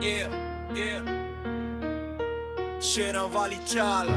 Yeah, yeah. ਸ਼ੇਰਾਂ ਵਾਲੀ ਚਾਲ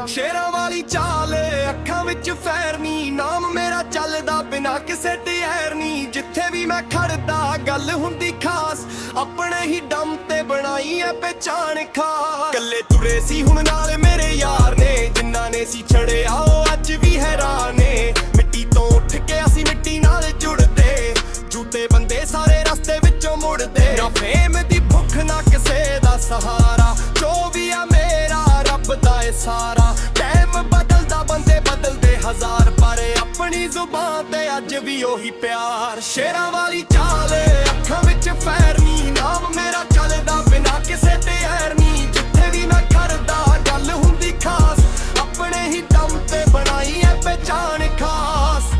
ਸ਼ੇਰਾਂ ਵਾਲੀ ਚਾਲ ਅੱਖਾਂ ਵਿੱਚ ਫੈਰ ਨੀ ਨਾਮ ਮੇਰਾ ਚੱਲਦਾ ਬਿਨਾ ਕਿਸੇ ਟਿਆਰ ਨੀ ਜਿੱਥੇ ਵੀ ਮੈਂ ਖੜਦਾ ਗੱਲ ਹੁੰਦੀ ਖਾਸ ਆਪਣੇ ਹੀ ਦਮ ਤੇ ਬਣਾਈ ਐ ਪਹਿਚਾਣ ਖਾਸ ਕੱਲੇ ਤੁਰੇ ਸੀ ਹੁਣ ਨਾਲ ਮੇਰੇ ਯਾਰ ਨੇ ਜਿਨ੍ਹਾਂ ਨੇ ਸੀ ਛੜਿਆ ਉਹ ਅੱਜ ਵੀ ਹੈਰਾਨ ਨੇ ਮਿੱਟੀ ਤੋਂ ਉੱਠ ਕੇ ਅਸੀਂ ਮਿੱਟੀ ਨਾਲ ਜੁੜਦੇ ਝੂਠੇ ਬੰਦੇ ਸਾਰੇ ਰਸਤੇ ਵਿੱਚੋਂ ਮੁੜਦੇ ਨਾ ਫੇਮ ਦੀ ਭੁੱਖ ਨਾ ਕਿਸੇ ਦਾ ਸਹਾਰਾ ਜੋ ਵੀ ਆ ਮੇਰਾ ਰੱਬ ਦਾ ਏ ਸਾਰਾ ਟਾਈਮ ਬਦਲਦਾ ਬੰਦੇ ਬਦਲਦੇ ਹਜ਼ਾਰ ਪਰ ਆਪਣੀ ਜ਼ੁਬਾਨ ਤੇ ਅੱਜ ਵੀ ਉਹੀ ਪਿਆਰ ਸ਼ੇਰਾਂ ਵਾਲੀ ਚਾਲ ਅੱਖਾਂ ਵਿੱਚ ਫੈਰ ਨੀ ਨਾਮ ਮੇਰਾ ਚੱਲਦਾ ਬਿਨਾ ਕਿਸੇ ਟਿਆਰ ਨੀ ਜਿੱਥੇ ਵੀ ਮੈਂ ਖੜਦਾ ਗੱਲ ਹੁੰਦੀ ਖਾਸ ਆਪਣੇ ਹੀ ਦਮ ਤੇ ਬਣਾਈ ਐ ਪਹਿਚਾਣ ਖਾਸ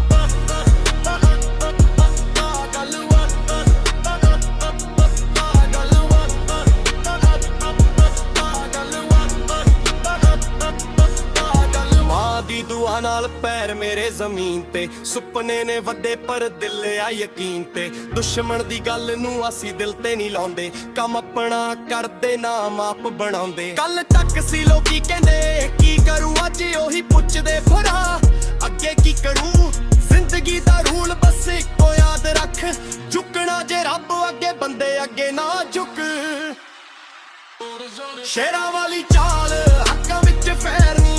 ਦੀ ਦੁਆ ਨਾਲ ਪੈਰ ਮੇਰੇ ਜ਼ਮੀਨ ਤੇ ਸੁਪਨੇ ਨੇ ਵੱਡੇ ਪਰ ਦਿਲ ਆ ਯਕੀਨ ਤੇ ਦੁਸ਼ਮਣ ਦੀ ਗੱਲ ਨੂੰ ਅਸੀਂ ਦਿਲ ਤੇ ਨਹੀਂ ਲਾਉਂਦੇ ਕੰਮ ਆਪਣਾ ਕਰਦੇ ਨਾਮ ਆਪ ਬਣਾਉਂਦੇ ਕੱਲ ਤੱਕ ਸੀ ਲੋਕੀ ਕਹਿੰਦੇ ਕੀ ਕਰੂ ਅੱਜ ਉਹੀ ਪੁੱਛਦੇ ਭਰਾ ਅੱਗੇ ਕੀ ਕਰੂ ਜ਼ਿੰਦਗੀ ਦਾ ਰੂਲ ਬਸ ਇੱਕੋ ਯਾਦ ਰੱਖ ਝੁਕਣਾ ਜੇ ਰੱਬ ਅੱਗੇ ਬੰਦੇ ਅੱਗੇ ਨਾ ਝੁਕ ਸ਼ੇਰਾਂ ਵਾਲੀ ਚਾਲ ਅੱਖਾਂ ਵਿੱਚ ਫੈਰ ਨੀ